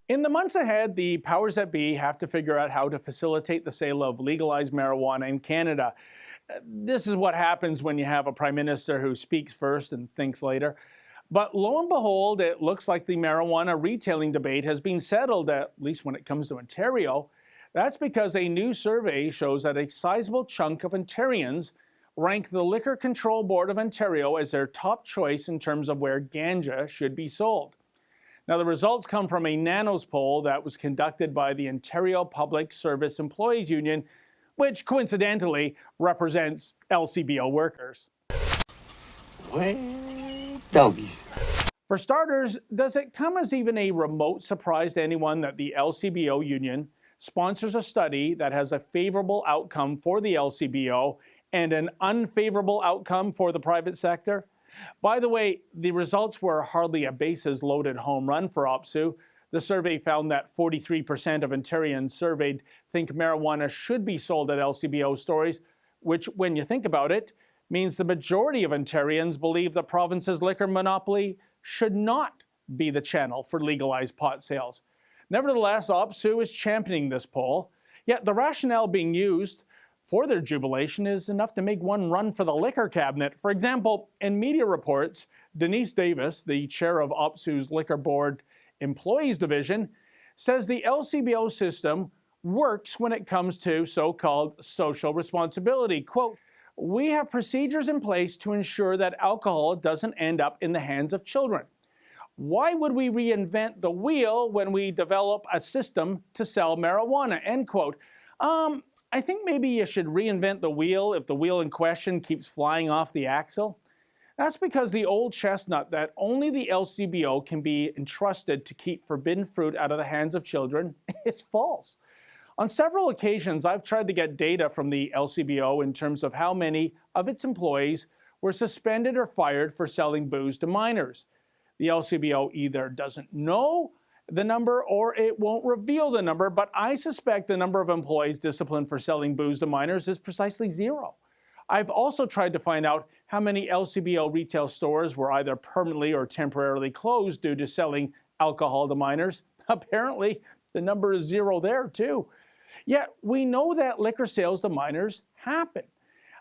In the months ahead, the powers that be have to figure out how to facilitate the sale of legalized marijuana in Canada. This is what happens when you have a prime minister who speaks first and thinks later. But lo and behold, it looks like the marijuana retailing debate has been settled, at least when it comes to Ontario. That's because a new survey shows that a sizable chunk of Ontarians rank the Liquor Control Board of Ontario as their top choice in terms of where ganja should be sold. Now, the results come from a Nanos poll that was conducted by the Ontario Public Service Employees Union, which coincidentally represents LCBO workers. Well, doggies. For starters, does it come as even a remote surprise to anyone that the LCBO union sponsors a study that has a favorable outcome for the LCBO and an unfavorable outcome for the private sector? By the way, the results were hardly a bases-loaded home run for OPSEU. The survey found that 43% of Ontarians surveyed think marijuana should be sold at LCBO stores, which, when you think about it, means the majority of Ontarians believe the province's liquor monopoly should not be the channel for legalized pot sales. Nevertheless, OPSEU is championing this poll, yet the rationale being used for their jubilation is enough to make one run for the liquor cabinet. For example, in media reports, Denise Davis, the chair of OPSEU's Liquor Board Employees Division, says the LCBO system works when it comes to so-called social responsibility. Quote, "We have procedures in place to ensure that alcohol doesn't end up in the hands of children. Why would we reinvent the wheel when we develop a system to sell marijuana?" End quote. I think maybe you should reinvent the wheel if the wheel in question keeps flying off the axle. That's because the old chestnut that only the LCBO can be entrusted to keep forbidden fruit out of the hands of children is false. On several occasions, I've tried to get data from the LCBO in terms of how many of its employees were suspended or fired for selling booze to minors. The LCBO either doesn't know the number or it won't reveal the number, but I suspect the number of employees disciplined for selling booze to minors is precisely zero. I've also tried to find out how many LCBO retail stores were either permanently or temporarily closed due to selling alcohol to minors. Apparently, the number is zero there too. Yet, we know that liquor sales to minors happen.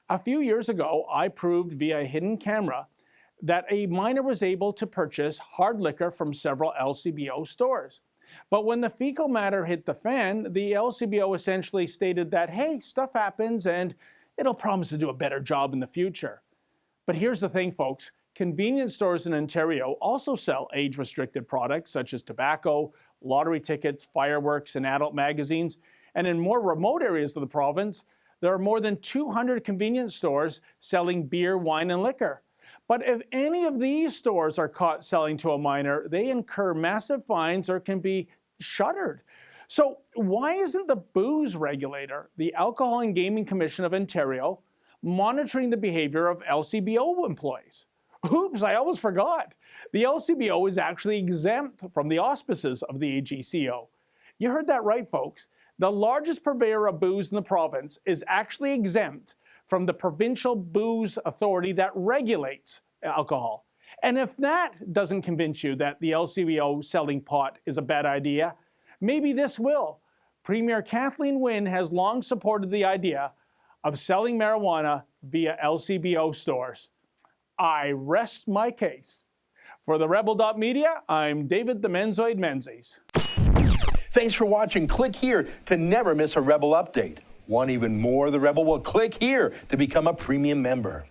A few years ago, I proved via hidden camera that a minor was able to purchase hard liquor from several LCBO stores. But when the fecal matter hit the fan, the LCBO essentially stated that, hey, stuff happens and it'll promise to do a better job in the future. But here's the thing, folks. Convenience stores in Ontario also sell age-restricted products such as tobacco, lottery tickets, fireworks, and adult magazines. And in more remote areas of the province, there are more than 200 convenience stores selling beer, wine, and liquor. But if any of these stores are caught selling to a minor, they incur massive fines or can be shuttered. So why isn't the booze regulator, the Alcohol and Gaming Commission of Ontario, monitoring the behavior of LCBO employees? Oops, I almost forgot. The LCBO is actually exempt from the auspices of the AGCO. You heard that right, folks. The largest purveyor of booze in the province is actually exempt from the provincial booze authority that regulates alcohol. And if that doesn't convince you that the LCBO selling pot is a bad idea, maybe this will. Premier Kathleen Wynne has long supported the idea of selling marijuana via LCBO stores. I rest my case. For the Rebel.media, I'm David the Menzoid Menzies. Thanks for watching. Click here to never miss a Rebel update. Want even more of the Rebel? Well, click here to become a premium member.